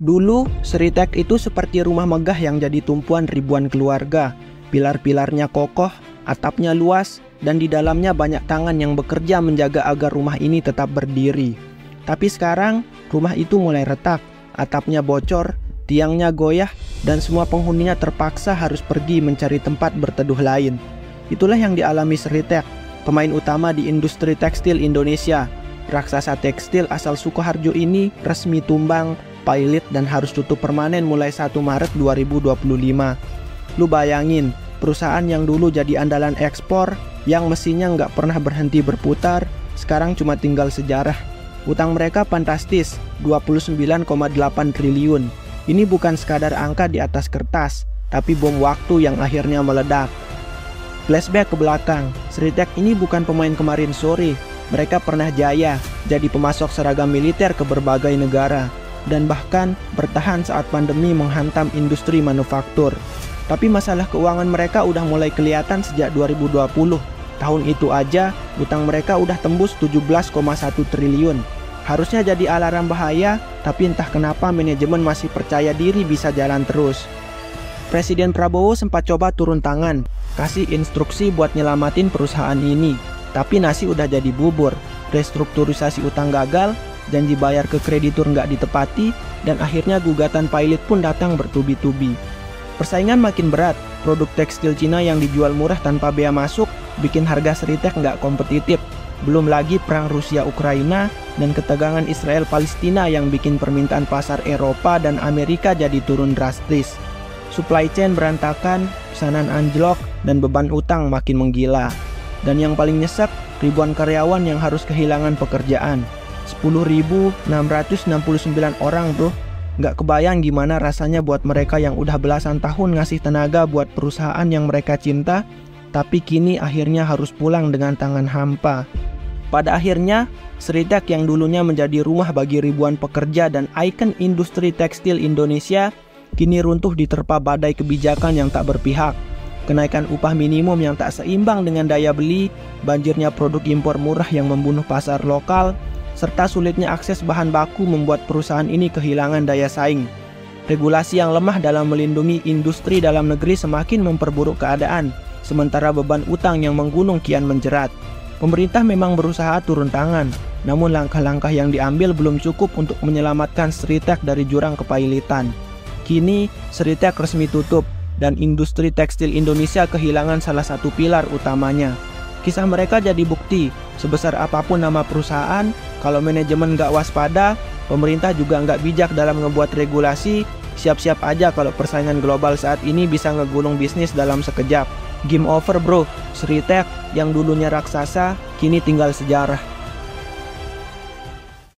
Dulu, Sritek itu seperti rumah megah yang jadi tumpuan ribuan keluarga. Pilar-pilarnya kokoh, atapnya luas, dan di dalamnya banyak tangan yang bekerja menjaga agar rumah ini tetap berdiri. Tapi sekarang, rumah itu mulai retak, atapnya bocor, tiangnya goyah, dan semua penghuninya terpaksa harus pergi mencari tempat berteduh lain. Itulah yang dialami Sritek, pemain utama di industri tekstil Indonesia. Raksasa tekstil asal Sukoharjo ini resmi tumbang, pailit, dan harus tutup permanen mulai 1 Maret 2025. Lu bayangin, perusahaan yang dulu jadi andalan ekspor, yang mesinnya nggak pernah berhenti berputar, sekarang cuma tinggal sejarah. Utang mereka fantastis, 29,8 triliun. Ini bukan sekadar angka di atas kertas, tapi bom waktu yang akhirnya meledak. Flashback ke belakang, Sritek ini bukan pemain kemarin sore. Mereka pernah jaya, jadi pemasok seragam militer ke berbagai negara, dan bahkan bertahan saat pandemi menghantam industri manufaktur. Tapi masalah keuangan mereka udah mulai kelihatan sejak 2020. Tahun itu aja, utang mereka udah tembus 17,1 triliun. Harusnya jadi alarm bahaya, tapi entah kenapa manajemen masih percaya diri bisa jalan terus. Presiden Prabowo sempat coba turun tangan, kasih instruksi buat nyelamatin perusahaan ini. Tapi nasi udah jadi bubur, restrukturisasi utang gagal, janji bayar ke kreditur nggak ditepati, dan akhirnya gugatan pailit pun datang bertubi-tubi. Persaingan makin berat, produk tekstil Cina yang dijual murah tanpa bea masuk bikin harga Sritek nggak kompetitif. Belum lagi perang Rusia-Ukraina dan ketegangan Israel-Palestina yang bikin permintaan pasar Eropa dan Amerika jadi turun drastis. Supply chain berantakan, pesanan anjlok, dan beban utang makin menggila. Dan yang paling nyesek, ribuan karyawan yang harus kehilangan pekerjaan. 10.669 orang bro. Nggak kebayang gimana rasanya buat mereka yang udah belasan tahun ngasih tenaga buat perusahaan yang mereka cinta, tapi kini akhirnya harus pulang dengan tangan hampa. Pada akhirnya, Sritek yang dulunya menjadi rumah bagi ribuan pekerja dan ikon industri tekstil Indonesia, kini runtuh diterpa badai kebijakan yang tak berpihak. Kenaikan upah minimum yang tak seimbang dengan daya beli, banjirnya produk impor murah yang membunuh pasar lokal, serta sulitnya akses bahan baku membuat perusahaan ini kehilangan daya saing. Regulasi yang lemah dalam melindungi industri dalam negeri semakin memperburuk keadaan, sementara beban utang yang menggunung kian menjerat. Pemerintah memang berusaha turun tangan, namun langkah-langkah yang diambil belum cukup untuk menyelamatkan Sritek dari jurang kepailitan. Kini, Sritek resmi tutup, dan industri tekstil Indonesia kehilangan salah satu pilar utamanya. Kisah mereka jadi bukti, sebesar apapun nama perusahaan, kalau manajemen nggak waspada, pemerintah juga nggak bijak dalam ngebuat regulasi, siap-siap aja kalau persaingan global saat ini bisa ngegulung bisnis dalam sekejap. Game over bro, Sritek yang dulunya raksasa, kini tinggal sejarah.